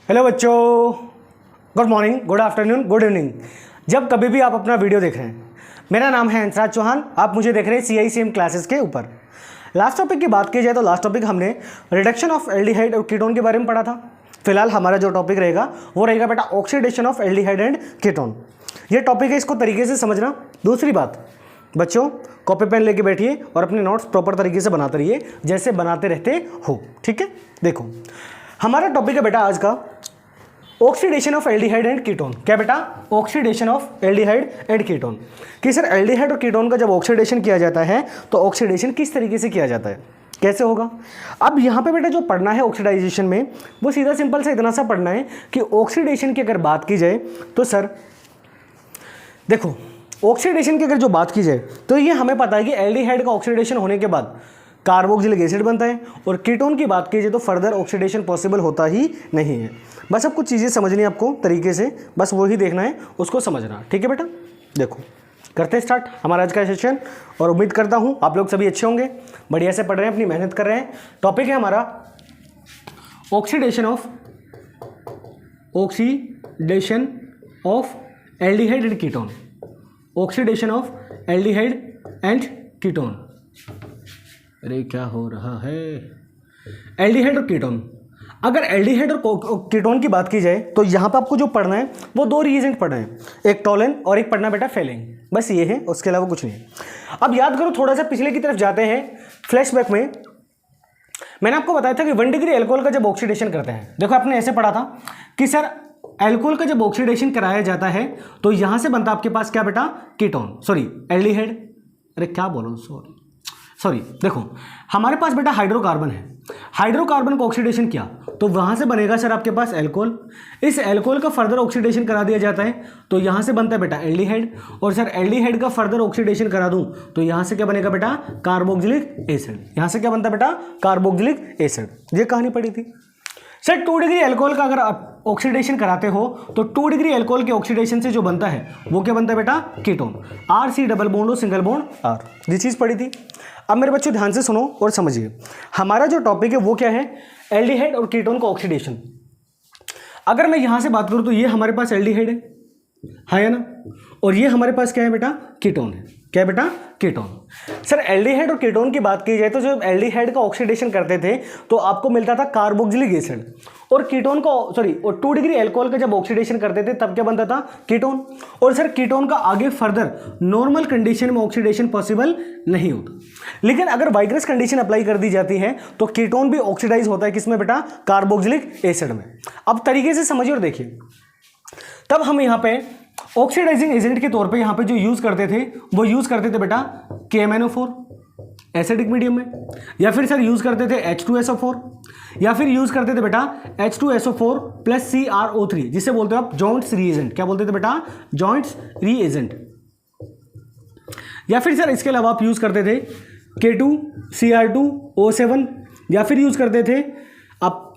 Hello बच्चों, good morning, good afternoon, good evening. जब कभी भी आप अपना वीडियो देख रहे हैं, मेरा नाम है हंसराज चौहान। आप मुझे देख रहे हैं CICM क्लासेस के ऊपर। लास्ट टॉपिक की बात की जाए तो लास्ट टॉपिक हमने रिडक्शन ऑफ एल्डिहाइड और कीटोन के बारे में पढ़ा था। फिलहाल हमारा जो टॉपिक रहेगा वो रहेगा बेटा oxidation of aldehyde and ketone. ये टॉपिक है, इसको तरीके से समझना। दूसरी बात, बच्चों कॉपी पेन लेके बैठिए और अपने नोट्स प्रॉपर तरीके से बनाते रहिए जैसे बनाते रहते हो, ठीक है। देखो हमारा टॉपिक है बेटा आज का oxidation of aldehyde and ketone. क्या बेटा? Oxidation of aldehyde and ketone. कि सर एल्डिहाइड और कीटोन का जब ऑक्सीडेशन किया जाता है तो ऑक्सीडेशन किस तरीके से किया जाता है, कैसे होगा। अब यहाँ पे बेटा जो पढ़ना है ऑक्सीडाइजेशन में वो सीधा सिंपल से इतना सा पढ़ना है कि ऑक्सीडेशन की अगर बात की जाए तो सर देखो ऑक्सीडेशन की अगर जो बात की जाए तो ये हमें पता है कि एल्डिहाइड का ऑक्सीडेशन होने के बाद कार्बोक्सिलिक एसिड बनता है और कीटोन की बात की जाए तो फर्दर ऑक्सीडेशन पॉसिबल होता ही नहीं है। बस अब कुछ चीज़ें समझनी है आपको तरीके से, बस वही देखना है, उसको समझना, ठीक है बेटा। देखो करते हैं स्टार्ट हमारा आज का सेशन और उम्मीद करता हूँ आप लोग सभी अच्छे होंगे, बढ़िया से पढ़ रहे हैं, अपनी मेहनत कर रहे हैं। टॉपिक है हमारा oxidation of aldehyde and ketone. Oxidation of aldehyde and ketone. अरे क्या हो रहा है? एल्डिहाइड और कीटोन। अगर एल्डिहाइड और कीटोन की बात की जाए तो यहाँ पर आपको जो पढ़ना है वो दो रिएजेंट पढ़ना है, एक टोलन और एक पढ़ना बेटा फेलिंग। बस ये है, उसके अलावा कुछ नहीं है। अब याद करो, थोड़ा सा पिछले की तरफ जाते हैं फ्लैशबैक में। मैंने आपको बताया था कि 1 डिग्री एल्कोहल का जब ऑक्सीडेशन करते हैं, देखो आपने ऐसे पढ़ा था कि सर एल्कोहल का जब ऑक्सीडेशन कराया जाता है तो यहाँ से बनता आपके पास क्या बेटा? Ketone, sorry aldehyde. अरे क्या बोलो, सॉरी देखो हमारे पास बेटा हाइड्रोकार्बन है, हाइड्रोकार्बन को ऑक्सीडेशन किया तो वहां से बनेगा सर आपके पास एल्कोहल। इस एल्कोहल का फर्दर ऑक्सीडेशन करा दिया जाता है तो यहां से बनता है बेटा एल्डिहाइड, और सर एल्डिहाइड का फर्दर ऑक्सीडेशन करा दूं तो यहां से क्या बनेगा बेटा? Carboxylic acid. यहां से क्या बनता है बेटा? Carboxylic acid. ये कहानी पड़ी थी सर। 2 डिग्री एल्कोहल का अगर आप ऑक्सीडेशन कराते हो तो 2 डिग्री एल्कोहल के ऑक्सीडेशन से जो बनता है वो क्या बनता है बेटा? कीटोन। RC डबल बॉन्ड और सिंगल बॉन्ड R। ये चीज़ पड़ी थी। अब मेरे बच्चों ध्यान से सुनो और समझिए, हमारा जो टॉपिक है वो क्या है? एल्डिहाइड और कीटोन का ऑक्सीडेशन। अगर मैं यहां से बात करूं तो ये हमारे पास एल्डिहाइड है ना, और ये हमारे पास क्या है बेटा? कीटोन है। क्या है बेटा? कीटोन। सर एल्डिहाइड और कीटोन की बात की जाए तो जब एल्डिहाइड का ऑक्सीडेशन करते थे तो आपको मिलता था कार्बोक्सिलिक एसिड, और कीटोन का और 2 डिग्री एल्कोहल का जब ऑक्सीडेशन करते थे तब क्या बनता था? कीटोन। और सर कीटोन का आगे फर्दर नॉर्मल कंडीशन में ऑक्सीडेशन पॉसिबल नहीं होता, लेकिन अगर वाइग्रस कंडीशन अप्लाई कर दी जाती है तो कीटोन भी ऑक्सीडाइज होता है किसमें बेटा? कार्बोक्सिलिक एसिड में। अब तरीके से समझिए और देखिए, तब हम यहाँ पे ऑक्सीडाइजिंग एजेंट के तौर पे यहाँ पे जो यूज करते थे वो यूज करते थे बेटा KMnO4 एसिडिक मीडियम में, या फिर सर यूज करते थे H2SO4, या फिर यूज करते थे बेटा H2SO4 प्लस CrO3, जिसे बोलते हो आप जॉइंट्स रीएजेंट। क्या बोलते थे बेटा? Joints reagent. या फिर सर इसके अलावा आप यूज करते थे K2Cr2O7, या फिर यूज करते थे आप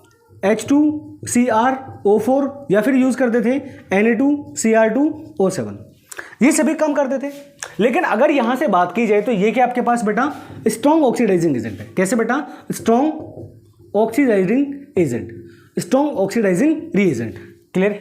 H2CrO4, या फिर यूज करते थे Na2Cr2O7। ये सभी कम करते थे। लेकिन अगर यहां से बात की जाए तो ये क्या आपके पास बेटा? स्ट्रॉन्ग ऑक्सीडाइजिंग एजेंट है। कैसे बेटा? Strong oxidising agent, strong oxidising reagent. Clear?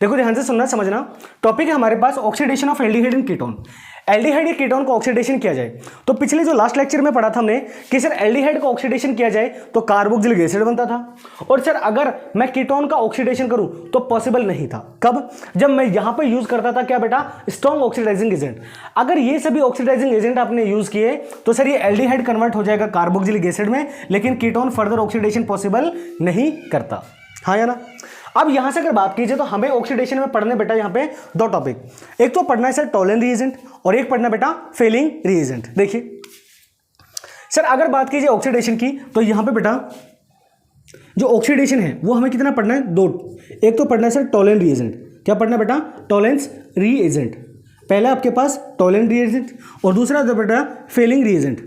देखो ध्यान से सुनना, समझना। टॉपिक है हमारे पास oxidation of aldehyde and ketone. Aldehyde या कीटोन को ऑक्सीडेशन किया जाए तो पिछले जो लास्ट लेक्चर में पढ़ा था हमने कि सर एल्डिहाइड का ऑक्सीडेशन किया जाए तो कार्बोक्सिलिक एसिड बनता था, और सर अगर मैं कीटोन का ऑक्सीडेशन करूं तो पॉसिबल नहीं था। कब? जब मैं यहां पर यूज करता था क्या बेटा? Strong oxidising agent. अगर ये सभी ऑक्सीडाइजिंग एजेंट आपने यूज किए तो सर ये एल्डिहाइड कन्वर्ट हो जाएगा कार्बोक्सिलिक एसिड में, लेकिन कीटोन फर्दर ऑक्सीडेशन पॉसिबल नहीं करता। हाँ या ना? अब यहां से अगर बात कीजिए तो हमें ऑक्सीडेशन में पढ़ने बेटा यहाँ पे दो टॉपिक, एक तो पढ़ना है सर टोलन रीएजेंट और एक पढ़ना बेटा फेलिंग रीएजेंट। देखिए सर अगर बात कीजिए ऑक्सीडेशन की तो यहां पे बेटा जो ऑक्सीडेशन है वो हमें कितना पढ़ना है? दो। एक तो पढ़ना है सर टोलन रीएजेंट। क्या पढ़ना है बेटा? Tollens reagent. पहला आपके पास टोलन रीएजेंट और दूसरा बेटा फेलिंग रीएजेंट।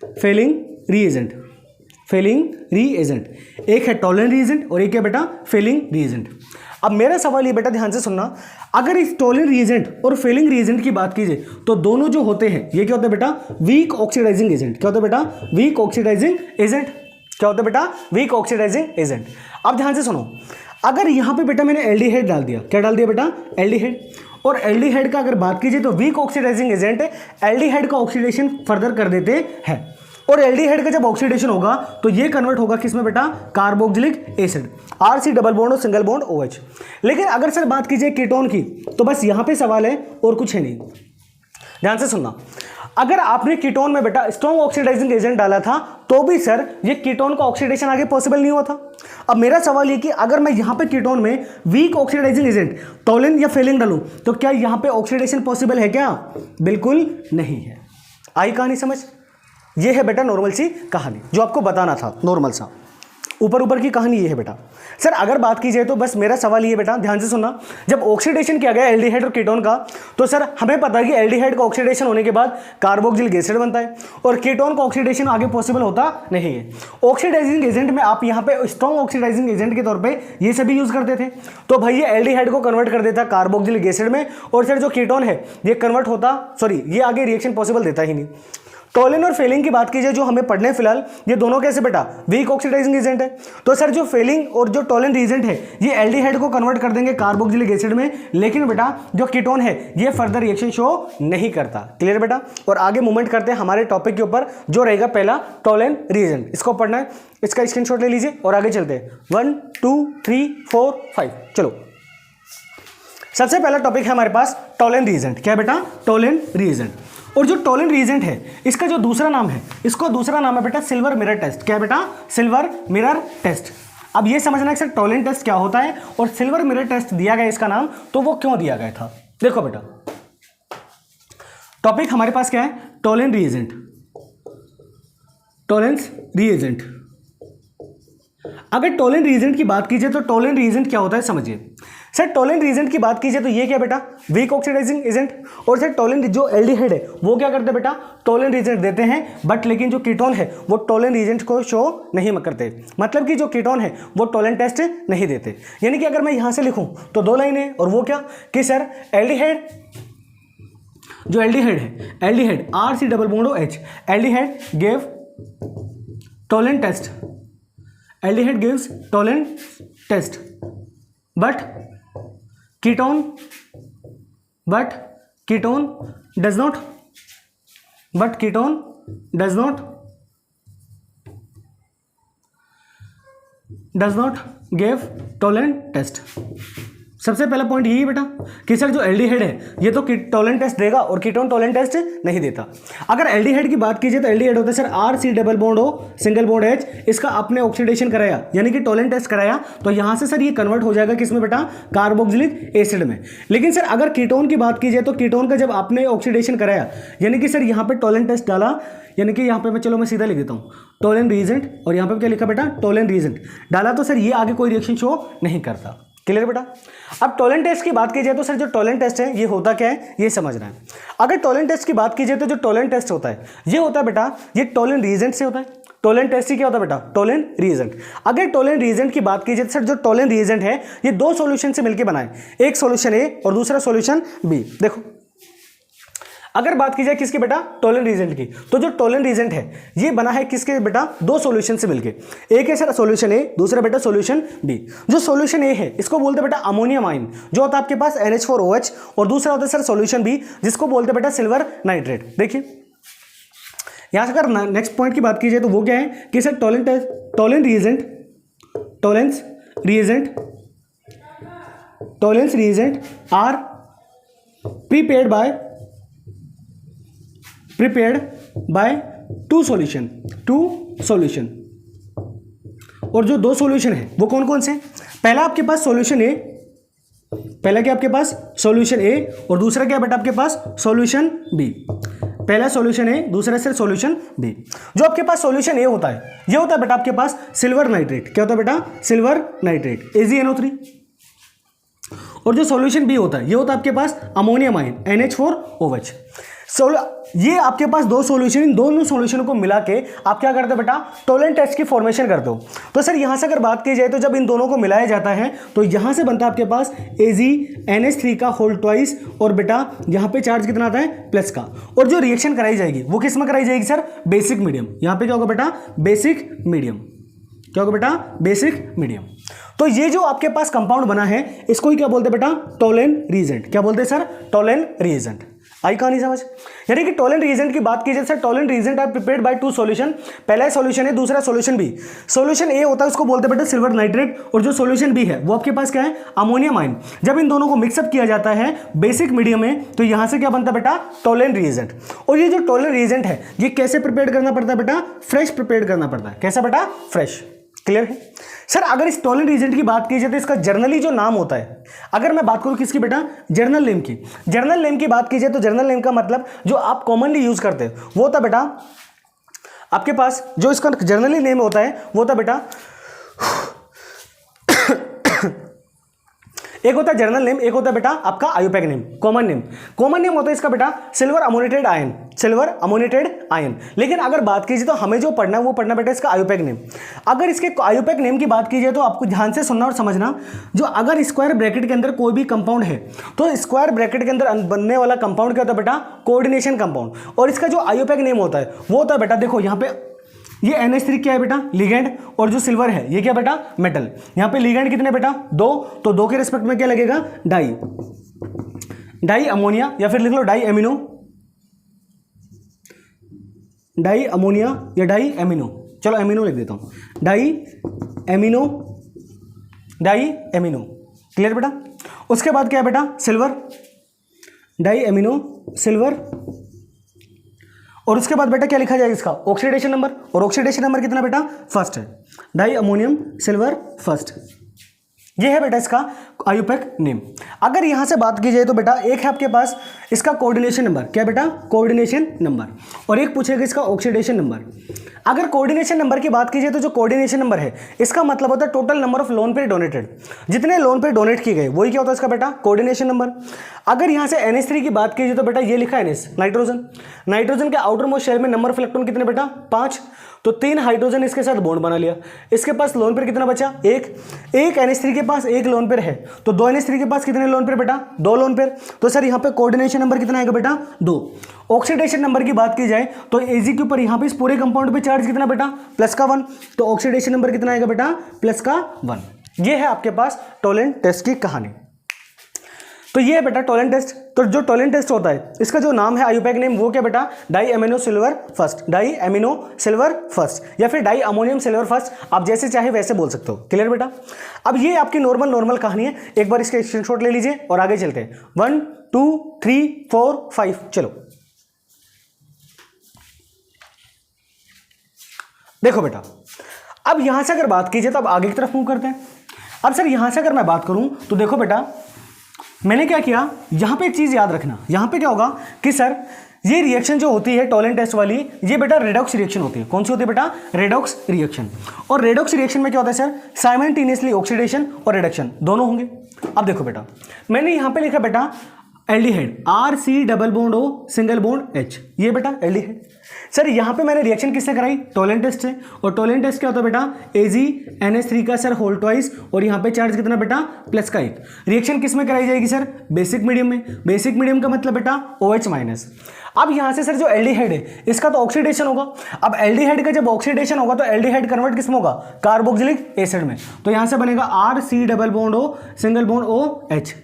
Fehling reagent. एक है टोलन रीएजेंट और एक है बेटा फेलिंग रीएजेंट। अब मेरा सवाल ये बेटा ध्यान से सुनना, अगर इस टोलन रीएजेंट और फेलिंग रीएजेंट की बात कीजिए तो दोनों जो होते हैं ये क्या होता है बेटा? Weak oxidising agent. क्या होता है बेटा? Weak oxidising agent. क्या होता है बेटा, वीक ऑक्सीडाइजिंग एजेंट। अब ध्यान से सुनो, अगर यहाँ पे बेटा मैंने एल्डिहाइड डाल दिया, क्या डाल दिया बेटा, एल्डिहाइड, और एल्डिहाइड का अगर बात कीजिए तो वीक ऑक्सीडाइजिंग एजेंट एल्डिहाइड का ऑक्सीडेशन फर्दर कर देते हैं, और एल्डिहाइड का जब ऑक्सीडेशन होगा तो ये कन्वर्ट होगा किसमें बेटा, carboxylic acid, RC double bond और सिंगल बॉन्ड OH। लेकिन अगर सर बात कीजिए कीटोन की, तो बस यहाँ पे सवाल है और कुछ है नहीं। ध्यान से सुनना, अगर आपने कीटोन में बेटा स्ट्रॉन्ग ऑक्सीडाइजिंग एजेंट डाला था तो भी सर ये कीटोन का ऑक्सीडेशन आगे पॉसिबल नहीं हुआ था। अब मेरा सवाल ये कि अगर मैं यहाँ पे कीटोन में वीक ऑक्सीडाइजिंग एजेंट टोलिन या फेलिन डालूं तो क्या यहाँ पे ऑक्सीडेशन पॉसिबल है क्या, बिल्कुल नहीं है। आई कहानी समझ, ये है बेटा नॉर्मल सी कहानी जो आपको बताना था, नॉर्मल सा ऊपर ऊपर की कहानी ये है बेटा। सर अगर बात की जाए तो बस मेरा सवाल ये बेटा, ध्यान से सुनना, जब ऑक्सीडेशन किया गया एल्डिहाइड और कीटोन का, तो सर हमें पता है कि एल्डिहाइड का ऑक्सीडेशन होने के बाद कार्बोक्सिलिक एसिड बनता है और कीटोन का ऑक्सीडेशन आगे पॉसिबल होता नहीं है। ऑक्सीडाइजिंग एजेंट में आप यहाँ पे स्ट्रॉन्ग ऑक्सीडाइजिंग एजेंट के तौर पर ये सभी यूज करते थे, तो भाई ये एल्डिहाइड को कन्वर्ट कर देता कार्बोक्सिलिक एसिड में, और सर जो कीटोन है ये कन्वर्ट होता, सॉरी ये आगे रिएक्शन पॉसिबल देता ही नहीं। टोलिन और फेलिंग की बात कीजिए जो हमें पढ़ने फिलहाल, ये दोनों कैसे बेटा, वीक ऑक्सीडाइजिंग एजेंट है, तो सर जो फेलिंग और जो टोलिन रिएजेंट है ये एल्डिहाइड को कन्वर्ट कर देंगे कार्बोक्सिलिक एसिड में, लेकिन बेटा जो कीटोन है ये फर्दर रिएक्शन शो नहीं करता। क्लियर बेटा, और आगे मूवमेंट करते हैं हमारे टॉपिक के ऊपर जो रहेगा पहला टोलिन रिएजेंट, इसको पढ़ना है, इसका स्क्रीनशॉट ले लीजिए और आगे चलते हैं। 1 2 3 4 5 चलो। सबसे पहला टॉपिक है हमारे पास टोलिन रिएजेंट। क्या है बेटा, टोलिन रिएजेंट। और जो टोलिन रिएजेंट है इसका जो दूसरा नाम है, इसको दूसरा नाम है बेटा सिल्वर मिरर टेस्ट। क्या है बेटा, सिल्वर मिरर टेस्ट। अब ये समझना है सर टोलिन टेस्ट क्या होता है और सिल्वर मिरर टेस्ट दिया गया इसका नाम, तो वो क्यों दिया गया था। देखो बेटा टॉपिक हमारे पास क्या है, टोलिन रिएजेंट, टोलेंस रिएजेंट। अगर टोलिन रिएजेंट की बात कीजिए तो टोलिन रिएजेंट क्या होता है समझिए। सर टोलिन रिएजेंट की बात कीजिए तो ये क्या बेटा, वीक ऑक्सीडाइजिंग एजेंट, और सर टोलिन जो एल्डिहाइड है वो क्या करते हैं बेटा, टोलिन रिएजेंट देते हैं, बट लेकिन जो कीटोन है वो टोलिन रिएजेंट को शो नहीं करते, मतलब कि जो कीटोन है वो टोलिन टेस्ट नहीं देते। यानी कि अगर मैं यहां से लिखूं तो दो लाइन है, और वो क्या कि सर एल्डिहाइड, जो एल्डिहाइड है, aldehyde RC double bond OH, aldehyde give Tollen test, aldehyde gives Tollen test, but ketone does not give Tollen test. सबसे पहला पॉइंट यही है बेटा कि सर जो एल्डिहाइड है ये तो टोलिन टेस्ट देगा और कीटोन टोलिन टेस्ट नहीं देता। अगर एल्डिहाइड की बात कीजिए तो एल्डिहाइड होता है sir RC double bond O single bond H, इसका आपने ऑक्सीडेशन कराया यानी कि टोलिन टेस्ट कराया, तो यहां से सर ये कन्वर्ट हो जाएगा किसमें बेटा, कार्बोक्सिलिक एसिड में। लेकिन सर अगर कीटोन की बात कीजिए तो कीटोन का जब आपने ऑक्सीडेशन कराया यानी कि सर यहाँ पे टोलिन टेस्ट डाला, यानी कि यहाँ पे मैं सीधा लिख देता हूँ टोलिन रिएजेंट, और यहाँ पे क्या लिखा बेटा, टोलिन रिएजेंट डाला, तो सर ये आगे कोई रिएक्शन शो नहीं करता। क्लियर बेटा। अब टोलिन टेस्ट की बात की जाए तो सर जो टोलिन टेस्ट है ये होता क्या है ये समझना है। अगर टोलिन टेस्ट की बात की जाए तो जो टोलिन टेस्ट होता है ये होता है बेटा, ये टोलिन रिएजेंट से होता है। टोलिन टेस्ट ही क्या होता है बेटा, टोलिन रिएजेंट। अगर टोलिन रिएजेंट की बात की जाए तो सर जो टोलिन रिएजेंट है ये दो सॉल्यूशन से मिलकर बनाए, एक सॉल्यूशन A और दूसरा सॉल्यूशन B। देखो अगर बात की जाए किसकी बेटा, टोलिन रिएजेंट की, तो जो टोलिन रिएजेंट है ये बना है किसके बेटा, दो सॉल्यूशन से मिलके, एक है सर सॉल्यूशन A, दूसरा बेटा सॉल्यूशन B। जो सॉल्यूशन A है इसको बोलते हैं बेटा अमोनियम आयन, जो होता है आपके पास NH4OH, और दूसरा होता है सर सॉल्यूशन B जिसको बोलते हैं बेटा सिल्वर नाइट्रेट। देखिए यहां से अगर नेक्स्ट पॉइंट की बात की जाए तो वो क्या है कि sir Tollen reagent are prepared by two solution, और जो दो सॉल्यूशन है वो कौन कौन से, पहला आपके पास सॉल्यूशन ए, पहला क्या आपके पास सॉल्यूशन ए, और दूसरा क्या बेटा आपके पास सॉल्यूशन बी। पहला सॉल्यूशन ए, दूसरा से सॉल्यूशन बी। जो आपके पास सॉल्यूशन ए होता है ये होता है बेटा आपके पास सिल्वर नाइट्रेट। क्या होता है बेटा, सिल्वर नाइट्रेट AgNO3। और जो सॉल्यूशन बी होता है ये होता है आपके पास अमोनियम आयन NH4OH। ये आपके पास दो सॉल्यूशन, इन दोनों सॉल्यूशन को मिला के आप क्या करते हो बेटा, टोलिन टेस्ट की फॉर्मेशन करते हो। तो सर यहां से अगर बात की जाए तो जब इन दोनों को मिलाया जाता है तो यहां से बनता है आपके पास AgNH3 का होल ट्वाइस, और बेटा यहां पे चार्ज कितना आता है, प्लस का। और जो रिएक्शन कराई जाएगी वो किस में कराई जाएगी सर, बेसिक मीडियम। यहां पे क्या होगा बेटा, बेसिक मीडियम। क्या होगा बेटा, बेसिक मीडियम। तो ये जो आपके पास कंपाउंड बना है इसको ही क्या बोलते हैं बेटा, टोलेन रीजेंट। क्या बोलते हैं सर, टोलेन रीजेंट। आई कहानी समझ। यानी कि टोलेन रीजेंट की बात कीजिए sir, Tollen reagent are prepared by two solution. पहला सॉल्यूशन है, दूसरा सॉल्यूशन बी। सॉल्यूशन ए होता है उसको बोलते हैं बेटा सिल्वर नाइट्रेट, और जो सॉल्यूशन बी है वो आपके पास क्या है, अमोनियम आयन। जब इन दोनों को मिक्सअप किया जाता है बेसिक मीडियम में तो यहां से क्या बनता है बेटा, टोलेन रीजेंट। और ये जो टोलेन रीजेंट है ये कैसे प्रिपेयर करना पड़ता है बेटा, फ्रेश प्रिपेयर करना पड़ता है। कैसा बेटा, फ्रेश। क्लियर है सर। अगर इस टोलेन रीजेंट की बात की जाए तो इसका जर्नली जो नाम होता है, अगर मैं बात करूं किसकी बेटा, जर्नल नेम की। जर्नल नेम की बात की जाए तो जर्नल नेम का मतलब जो आप कॉमनली यूज करते हो वो होता बेटा आपके पास, जो इसका जर्नली नेम होता है वो होता बेटा, एक होता है जर्नल नेम, एक होता है बेटा आपका IUPAC name, common name. Common name होता है इसका बेटा सिल्वर अमोनेटेड आयन, सिल्वर अमोनेटेड आयन। लेकिन अगर बात कीजिए तो हमें जो पढ़ना है वो पढ़ना बेटा इसका आयुपैक नेम। अगर इसके आयुपैक नेम की बात की जाए तो आपको ध्यान से सुनना और समझना, जो अगर स्क्वायर ब्रैकेट के अंदर कोई भी कंपाउंड है तो स्क्वायर ब्रैकेट के अंदर बनने वाला कंपाउंड क्या होता है बेटा, कोऑर्डिनेशन कंपाउंड। और इसका जो आयुपैक नेम होता है वो होता है बेटा, देखो यहाँ पे ये NH3 क्या है बेटा, लिगेंड, और जो सिल्वर है ये क्या बेटा, मेटल। यहां पे लिगेंड कितने बेटा, 2, तो 2 के रिस्पेक्ट में क्या लगेगा, डाई, डाई अमोनिया, या फिर लिख लो डाई एमिनो, डाई अमोनिया या डाई एमिनो, चलो एमिनो लिख देता हूं, di amino, di amino. Clear बेटा। उसके बाद क्या है बेटा, सिल्वर, डाई एमिनो सिल्वर। और उसके बाद बेटा क्या लिखा जाएगा इसका, ऑक्सीडेशन नंबर, और ऑक्सीडेशन नंबर कितना बेटा, फर्स्ट है, डाई अमोनियम सिल्वर फर्स्ट। ये है बेटा इसका आयुपैक नेम। अगर यहां से बात की जाए तो बेटा एक है आपके पास इसका कोऑर्डिनेशन नंबर, क्या बेटा, कोऑर्डिनेशन नंबर, और एक पूछेगा इसका ऑक्सीडेशन नंबर। अगर कोऑर्डिनेशन नंबर की बात की जाए तो जो कोऑर्डिनेशन नंबर है इसका मतलब होता है total number of lone pair donated, जितने लोन पेयर डोनेट किए गए वही क्या होता है इसका बेटा, कोऑर्डिनेशन नंबर। अगर यहां से NH3 की बात की जाए तो बेटा ये लिखा है NH, नाइट्रोजन। नाइट्रोजन के आउटर मोस्ट शेल में नंबर ऑफ इलेक्ट्रॉन कितने बेटा, 5, तो 3 हाइड्रोजन इसके साथ बॉन्ड बना लिया। इसके पास लोन पेयर कितना बचा, एक NH3 के पास एक लोन पेयर है, तो 2 NH3 के पास कितने लोन पेयर बेटा, 2 लोन पेयर। तो सर यहाँ पे कोऑर्डिनेशन नंबर कितना आएगा बेटा, 2। ऑक्सीडेशन नंबर की बात की जाए तो Ag के ऊपर यहाँ पे इस पूरे कंपाउंड पे चार्ज कितना बेटा, +1, तो ऑक्सीडेशन नंबर कितना आएगा बेटा, +1। ये है आपके पास टोलेन टेस्ट की कहानी। तो ये है बेटा टोलेन टेस्ट। तो जो टोलेन टेस्ट होता है इसका जो नाम है आयुपैक नेम वो क्या बेटा, di amino silver first, di amino silver first, या फिर डाई अमोनियम सिल्वर फर्स्ट, आप जैसे चाहे वैसे बोल सकते हो। क्लियर बेटा। अब ये आपकी नॉर्मल कहानी है, एक बार इसके स्क्रीनशॉट ले लीजिए और आगे चलते हैं। 1 2 3 4 5 चलो। देखो बेटा अब यहां से अगर बात कीजिए तो अब आगे की तरफ मूव करते हैं। अब सर यहां से अगर मैं बात करूं तो देखो बेटा मैंने क्या किया, यहां पे एक चीज याद रखना, यहां पे क्या होगा कि सर ये रिएक्शन जो होती है टोलेन टेस्ट वाली, ये बेटा रेडॉक्स रिएक्शन होती है। कौन सी होती है बेटा, रेडॉक्स रिएक्शन। और रेडॉक्स रिएक्शन में क्या होता है सर, साइमल्टेनियसली ऑक्सीडेशन और रिडक्शन दोनों होंगे। अब देखो बेटा मैंने यहां पे लिखा बेटा aldehyde, RC double bond O single bond H, ये बेटा एल्डिहाइड। सर यहां पे मैंने रिएक्शन किससे कराई, टोलेन टेस्ट से। और टोलेन टेस्ट क्या होता है बेटा, AgNH3 का सर होल ट्वाइस, और यहां पे चार्ज कितना बेटा, +1। रिएक्शन किस में कराई जाएगी सर, बेसिक मीडियम में। बेसिक मीडियम का मतलब बेटा OH-। अब यहां से सर जो एल्डिहाइड है इसका तो ऑक्सीडेशन होगा। अब एल्डिहाइड का जब ऑक्सीडेशन होगा तो एल्डिहाइड कन्वर्ट किस में होगा, कार्बोक्सिलिक एसिड में। तो यहां से बनेगा RC double bond O single bond OH।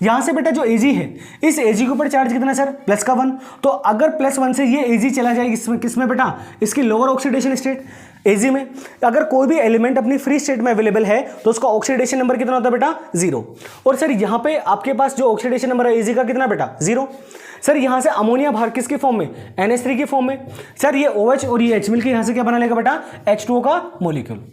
यहां से बेटा जो Ag है इस Ag के ऊपर चार्ज कितना सर, +1। तो अगर +1 से ये Ag चला जाएगा किसमें बेटा, इसकी लोअर ऑक्सीडेशन स्टेट Ag में। अगर कोई भी एलिमेंट अपनी फ्री स्टेट में अवेलेबल है तो उसका ऑक्सीडेशन नंबर कितना होता है बेटा, 0। और सर यहां पे आपके पास जो ऑक्सीडेशन नंबर है Ag का कितना बेटा, 0। सर यहां से अमोनिया बाहर किसके फॉर्म में, NH3 के फॉर्म में। सर ये OH और ये H मिलकर यहां से क्या बना लेगा बेटा, H2O का मॉलिक्यूल।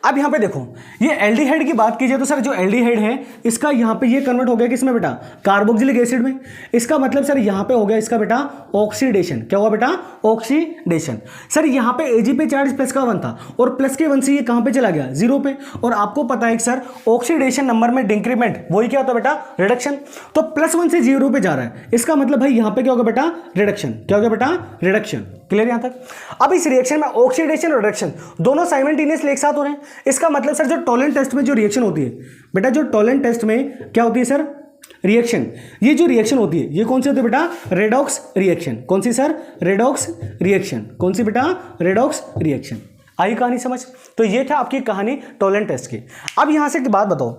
अब यहां पे देखो ये एल्डिहाइड की बात कीजिए तो सर जो एल्डिहाइड है इसका यहां पे ये कन्वर्ट हो गया किसमें बेटा, कार्बोक्सिलिक एसिड में। इसका मतलब सर यहां पे हो गया इसका बेटा ऑक्सीडेशन। क्या हुआ बेटा, ऑक्सीडेशन। सर यहां पे Ag पे चार्ज +1 था और +1 से ये कहां पे चला गया, 0 पे। और आपको पता है कि सर ऑक्सीडेशन नंबर में डिक्रीमेंट वही क्या होता है बेटा, रिडक्शन। तो +1 से 0 पे जा रहा है, इसका मतलब भाई यहां पे क्या होगा बेटा, रिडक्शन। क्या होगा बेटा, रिडक्शन। क्लियर यहां तक। अब इस रिएक्शन में ऑक्सीडेशन और रिडक्शन दोनों साइमल्टेनियसली एक साथ हो रहे हैं। इसका मतलब सर जो टोलेन टेस्ट में जो रिएक्शन होती है बेटा, जो टोलेन टेस्ट में क्या होती है सर, रिएक्शन, ये जो रिएक्शन होती है ये कौन सी होती है बेटा, रेडॉक्स रिएक्शन। कौन सी सर, रेडॉक्स रिएक्शन। कौन सी बेटा, रेडॉक्स रिएक्शन। आई कहानी समझ? तो ये था आपकी कहानी टोलेंट टेस्ट की। अब यहाँ से एक बात बताओ,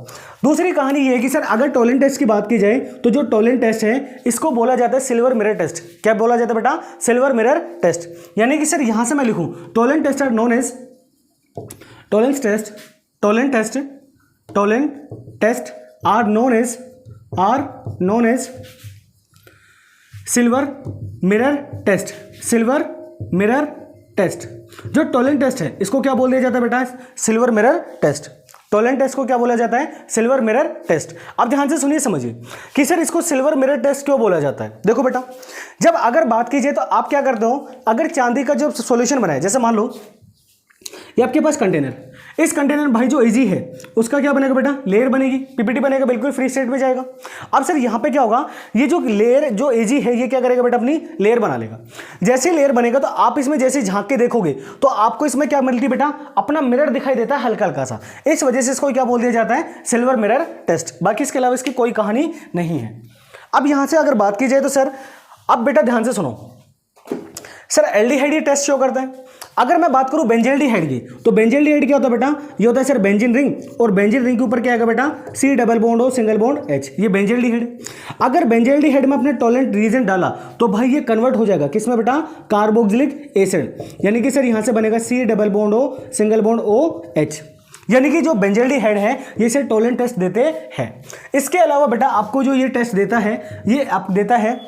दूसरी कहानी ये है कि सर अगर टोलेंट टेस्ट की बात की जाए तो जो टोलेंट टेस्ट है इसको बोला जाता है सिल्वर मिरर टेस्ट। क्या बोला जाता है बेटा? Silver mirror test. यानी कि सर यहाँ से मैं लिखूँ Tollen test are known as Tollen test are known as silver mirror test. जो टोलेंट टेस्ट है इसको क्या बोल दिया जाता है बेटा? Silver mirror test. Tollen test को क्या बोला जाता है? Silver mirror test. अब ध्यान से सुनिए समझिए कि सर इसको सिल्वर मिरर टेस्ट क्यों बोला जाता है। देखो बेटा, जब अगर बात कीजिए तो आप क्या करते हो, अगर चांदी का जो सॉल्यूशन बनाए, जैसे मान लो ये आपके पास कंटेनर, इस कंटेनर भाई जो एजी है उसका क्या बनेगा बेटा? लेयर बनेगी, पीपीटी बनेगा, बिल्कुल फ्री स्टेट में जाएगा। अब सर यहाँ पे क्या होगा, ये जो लेयर जो एजी है ये क्या करेगा बेटा? अपनी लेयर बना लेगा। जैसे लेयर बनेगा तो आप इसमें जैसे झांक के देखोगे तो आपको इसमें क्या मिलती है बेटा? अपना मिरर दिखाई देता है हल्का हल्का सा। इस वजह से इसको क्या बोल दिया जाता है? Silver mirror test. बाकी इसके अलावा इसकी कोई कहानी नहीं है। अब यहाँ से अगर बात की जाए तो सर अब बेटा ध्यान से सुनो, सर एल्डिहाइड ये टेस्ट शो करता है। अगर मैं बात करूं बेंजील्डिहाइड की, तो बेंजील्डिहाइड क्या होता है बेटा? ये होता है सर बेंजीन रिंग, और बेंजीन रिंग के ऊपर क्या आएगा बेटा? C double bond O single bond H, ये बेंजील्डिहाइड। अगर बेंजील्डिहाइड में अपने टोलेंट रीजन डाला तो भाई ये कन्वर्ट हो जाएगा किसमें बेटा? Carboxylic acid. यानी कि सर यहां से बनेगा C double bond O single bond OH। यानी कि जो बेंजील्डिहाइड है ये से टोलेंट टेस्ट देते हैं। इसके अलावा बेटा आपको जो ये टेस्ट देता है, ये आप देता है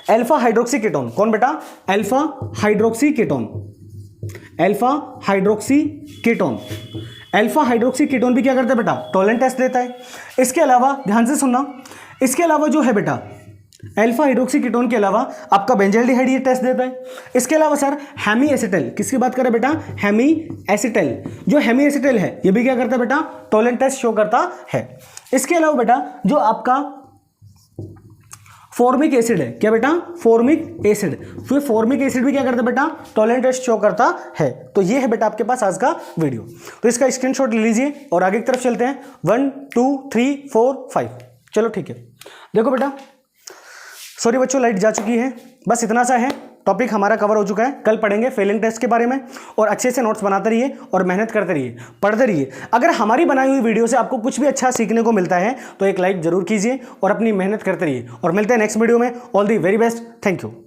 अल्फा हाइड्रोक्सी कीटोन। कौन बेटा? अल्फा हाइड्रोक्सी कीटोन भी क्या करता है बेटा? टोलेंट टेस्ट देता है। इसके अलावा ध्यान से सुनना, इसके अलावा जो है बेटा अल्फा हाइड्रोक्सी कीटोन के अलावा आपका बेंजील्डिहाइड ये टेस्ट देता है। इसके अलावा सर हेमी एसिटल, किसकी बात करें बेटा? Hemiacetal. जो हेमी एसिटल है ये भी क्या करता है बेटा? टोलेंट टेस्ट शो करता है। इसके अलावा बेटा जो आपका फॉर्मिक एसिड है, क्या बेटा? Formic acid. फिर फॉर्मिक एसिड भी क्या करता है बेटा? टोलेंट टेस्ट शो करता है। तो ये है बेटा आपके पास आज का वीडियो। तो इसका स्क्रीनशॉट ले लीजिए और आगे की तरफ चलते हैं। 1 2 3 4 5। चलो ठीक है। देखो बेटा, सॉरी बच्चों लाइट जा चुकी है, बस इतना सा है। टॉपिक हमारा कवर हो चुका है। कल पढ़ेंगे फेलिंग टेस्ट के बारे में, और अच्छे से नोट्स बनाते रहिए और मेहनत करते रहिए, पढ़ते रहिए। अगर हमारी बनाई हुई वीडियो से आपको कुछ भी अच्छा सीखने को मिलता है तो एक लाइक जरूर कीजिए और अपनी मेहनत करते रहिए। और मिलते हैं नेक्स्ट वीडियो में। All the very best. Thank you.